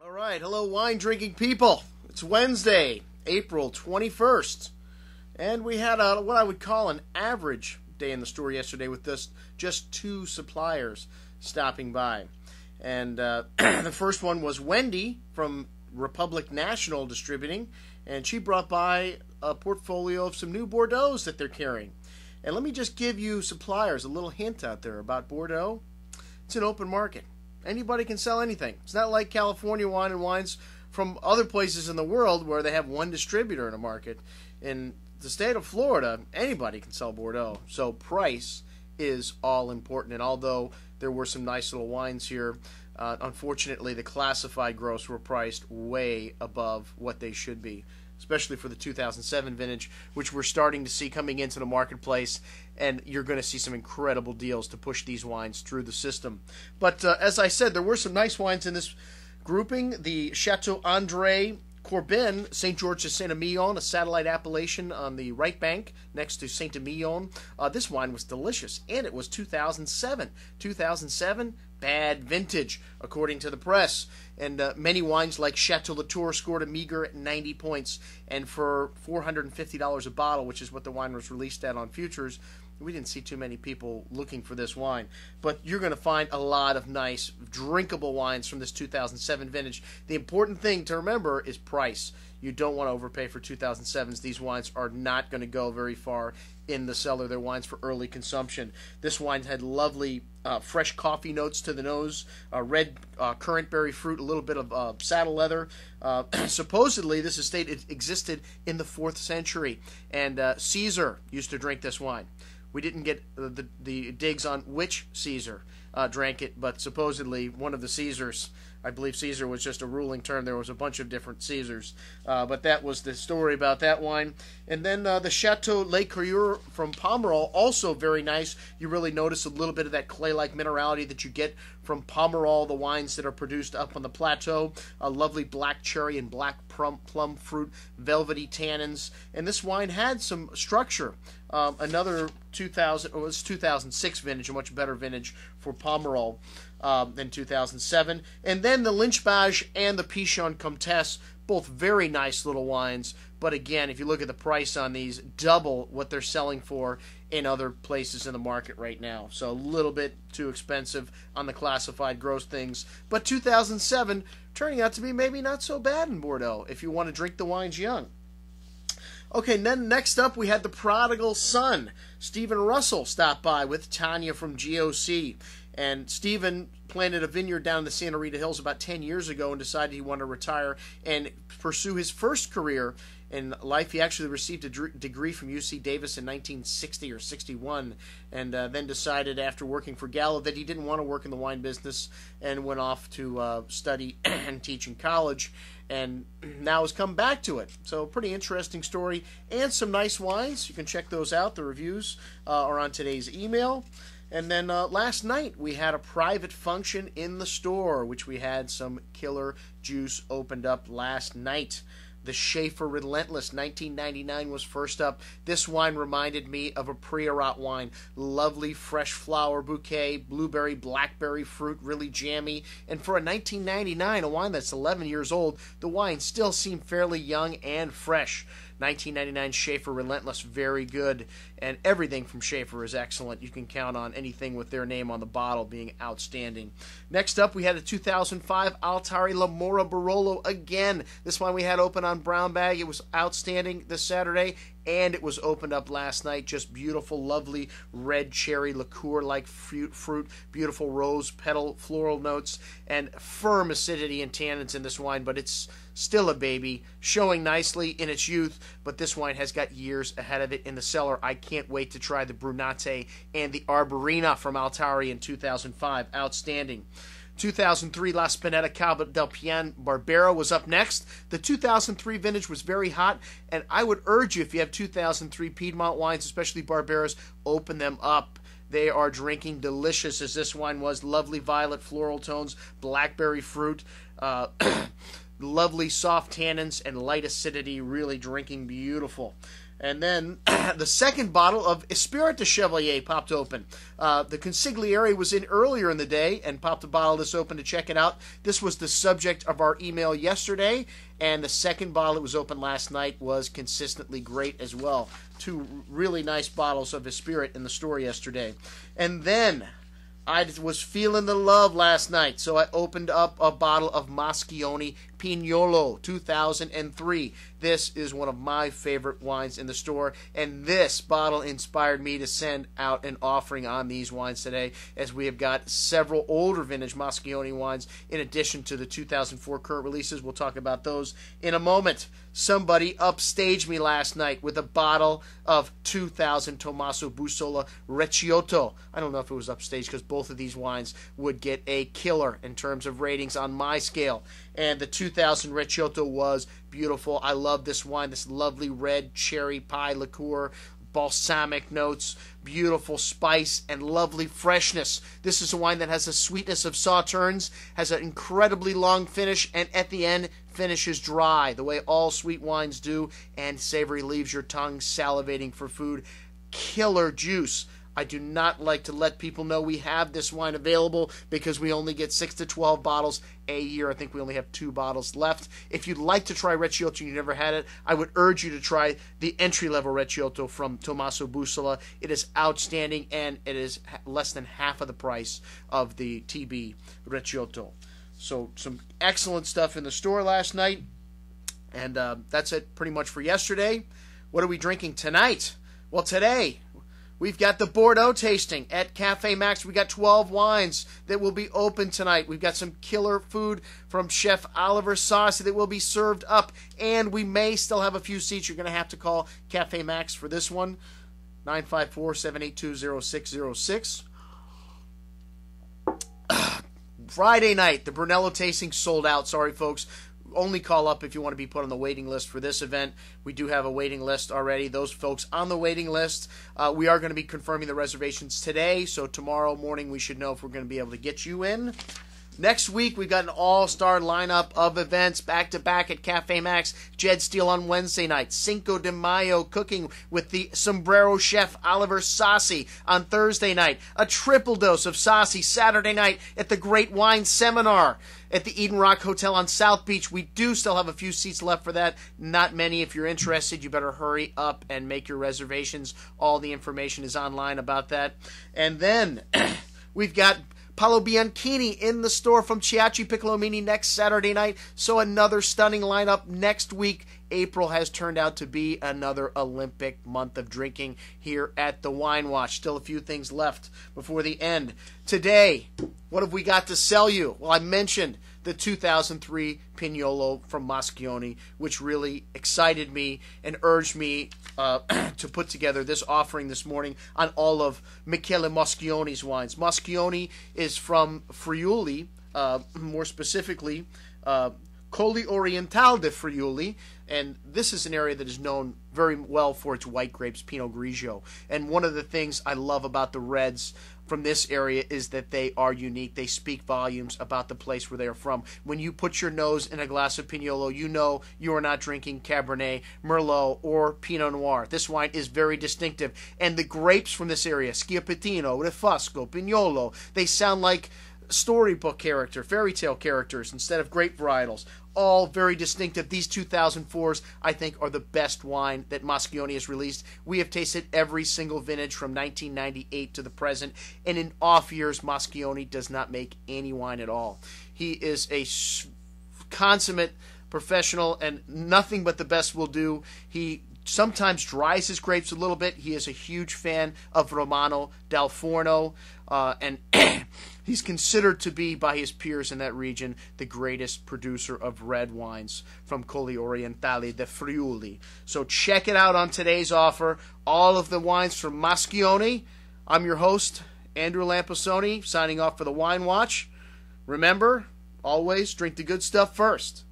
All right, hello wine drinking people. It's Wednesday, April 21st, and we had what I would call an average day in the store yesterday with just two suppliers stopping by. And the first one was Wendy from Republic National Distributing, and she brought by a portfolio of some new Bordeaux's that they're carrying. And let me just give you suppliers a little hint out there about Bordeaux. It's an open market. Anybody can sell anything. It's not like California wine and wines from other places in the world where they have one distributor in a market. In the state of Florida, anybody can sell Bordeaux. So price is all important. And although there were some nice little wines here, unfortunately the classified gross were priced way above what they should be, especially for the 2007 vintage, which we're starting to see coming into the marketplace, and you're going to see some incredible deals to push these wines through the system. But as I said, there were some nice wines in this grouping. The Chateau André Corbin, St. George de Saint-Emilion, a satellite appellation on the right bank next to Saint-Emilion. This wine was delicious, and it was 2007. 2007, bad vintage, according to the press. And many wines like Chateau Latour scored a meager 90 points. And for $450 a bottle, which is what the wine was released at on Futures, we didn't see too many people looking for this wine. But you're going to find a lot of nice, drinkable wines from this 2007 vintage. The important thing to remember is price. You don't want to overpay for 2007s. These wines are not going to go very far in the cellar. They're wines for early consumption. This wine had lovely fresh coffee notes to the nose, red currant berry fruit, a little bit of saddle leather. Supposedly, this estate existed in the 4th century, and Caesar used to drink this wine. We didn't get the digs on which Caesar drank it, but supposedly one of the Caesars. I believe Caesar was just a ruling term. There was a bunch of different Caesars. But that was the story about that wine. And then the Chateau Le Coeur from Pomerol, also very nice. You really notice a little bit of that clay-like minerality that you get from Pomerol, the wines that are produced up on the plateau. A lovely black cherry and black plum fruit, velvety tannins. And this wine had some structure. Another 2006 vintage, a much better vintage for Pomerol than 2007. And then the Lynchbage and the Pichon Comtesse, both very nice little wines. But again, if you look at the price on these, double what they're selling for in other places in the market right now. So a little bit too expensive on the classified gross things. But 2007 turning out to be maybe not so bad in Bordeaux if you want to drink the wines young. Okay, then next up we had the Prodigal Son. Stephen Russell stopped by with Tanya from GOC. And Stephen planted a vineyard down in the Santa Rita Hills about 10 years ago and decided he wanted to retire and pursue his first career in life. He actually received a degree from UC Davis in 1960 or 61, and then decided after working for Gallo that he didn't want to work in the wine business and went off to study and teach in college, and now has come back to it. So pretty interesting story and some nice wines. You can check those out. The reviews are on today's email. And then last night we had a private function in the store, which we had some killer juice opened up last night. The Schaefer Relentless 1999 was first up. This wine reminded me of a Priorat wine. Lovely fresh flower bouquet, blueberry, blackberry fruit, really jammy. And for a 1999, a wine that's 11 years old, the wine still seemed fairly young and fresh. 1999 Schaefer Relentless, very good. And everything from Schaefer is excellent. You can count on anything with their name on the bottle being outstanding. Next up, we had a 2005 Altari Lamora Barolo again. This one we had open on brown bag. It was outstanding this Saturday, and it was opened up last night. Just beautiful, lovely red cherry liqueur-like fruit, beautiful rose petal floral notes, and firm acidity and tannins in this wine, but it's still a baby, showing nicely in its youth, but this wine has got years ahead of it in the cellar. I can't wait to try the Brunate and the Arborina from Altari in 2005. Outstanding. 2003 La Spinetta Cava del Pian Barbera was up next. The 2003 vintage was very hot, and I would urge you, if you have 2003 Piedmont wines, especially Barberas, open them up. They are drinking delicious, as this wine was. Lovely violet floral tones, blackberry fruit, lovely soft tannins, and light acidity. Really drinking beautiful. And then the second bottle of Esprit de Chevalier popped open. The consigliere was in earlier in the day and popped a bottle of this open to check it out. This was the subject of our email yesterday, and the second bottle that was open last night was consistently great as well. Two really nice bottles of Esprit in the store yesterday. And then I was feeling the love last night, so I opened up a bottle of Moschini Pignolo 2003. This is one of my favorite wines in the store, and this bottle inspired me to send out an offering on these wines today, as we have got several older vintage Moschini wines in addition to the 2004 current releases. We'll talk about those in a moment. Somebody upstaged me last night with a bottle of 2000 Tommaso Bussola Recioto. I don't know if it was upstaged because both of these wines would get a killer in terms of ratings on my scale. And the 2000 Recioto was beautiful. I love this wine, this lovely red cherry pie liqueur, balsamic notes, beautiful spice, and lovely freshness. This is a wine that has the sweetness of sauternes, has an incredibly long finish, and at the end finishes dry, the way all sweet wines do, and savory, leaves your tongue salivating for food. Killer juice. I do not like to let people know we have this wine available because we only get 6 to 12 bottles a year. I think we only have 2 bottles left. If you'd like to try Recioto and you never had it, I would urge you to try the entry-level Recioto from Tommaso Bussola. It is outstanding, and it is less than half of the price of the TB Recioto. So some excellent stuff in the store last night, and that's it pretty much for yesterday. What are we drinking tonight? Well, today we've got the Bordeaux tasting at Cafe Max. We got 12 wines that will be open tonight. We've got some killer food from Chef Oliver Saucy that will be served up, and we may still have a few seats. You're going to have to call Cafe Max for this one, 954-782-0606. Friday night, the Brunello tasting sold out. Sorry, folks. Only call up if you want to be put on the waiting list for this event. We do have a waiting list already. Those folks on the waiting list, we are going to be confirming the reservations today, so tomorrow morning we should know if we're going to be able to get you in. Next week, we've got an all-star lineup of events back-to-back at Cafe Max. Jed Steele on Wednesday night. Cinco de Mayo cooking with the Sombrero chef Oliver Saucy on Thursday night. A triple dose of Saucy Saturday night at the Great Wine Seminar at the Eden Rock Hotel on South Beach. We do still have a few seats left for that. Not many. If you're interested, you better hurry up and make your reservations. All the information is online about that. And then we've got Paolo Bianchini in the store from Chiachi Piccolomini next Saturday night. So another stunning lineup next week. April has turned out to be another Olympic month of drinking here at the Wine Watch. Still a few things left before the end. Today, what have we got to sell you? Well, I mentioned the 2003 Pignolo from Moschini, which really excited me and urged me to put together this offering this morning on all of Michele Moschini's wines. Moschini is from Friuli, more specifically Colli Orientale de Friuli, and this is an area that is known very well for its white grapes, Pinot Grigio. And one of the things I love about the reds from this area is that they are unique. They speak volumes about the place where they are from. When you put your nose in a glass of Pignolo, you know you are not drinking Cabernet, Merlot, or Pinot Noir. This wine is very distinctive. And the grapes from this area, Schiapettino, Refosco, Pignolo, they sound like storybook character, fairy tale characters instead of grape varietals. All very distinctive. These 2004s, I think, are the best wine that Moschini has released. We have tasted every single vintage from 1998 to the present, and in off years, Moschini does not make any wine at all. He is a consummate professional, and nothing but the best will do. He sometimes dries his grapes a little bit. He is a huge fan of Romano dal Forno, and he's considered to be, by his peers in that region, the greatest producer of red wines from Colli Orientale de Friuli. So check it out on today's offer. All of the wines from Moschini. I'm your host, Andrew Lamposoni, signing off for the Wine Watch. Remember, always drink the good stuff first.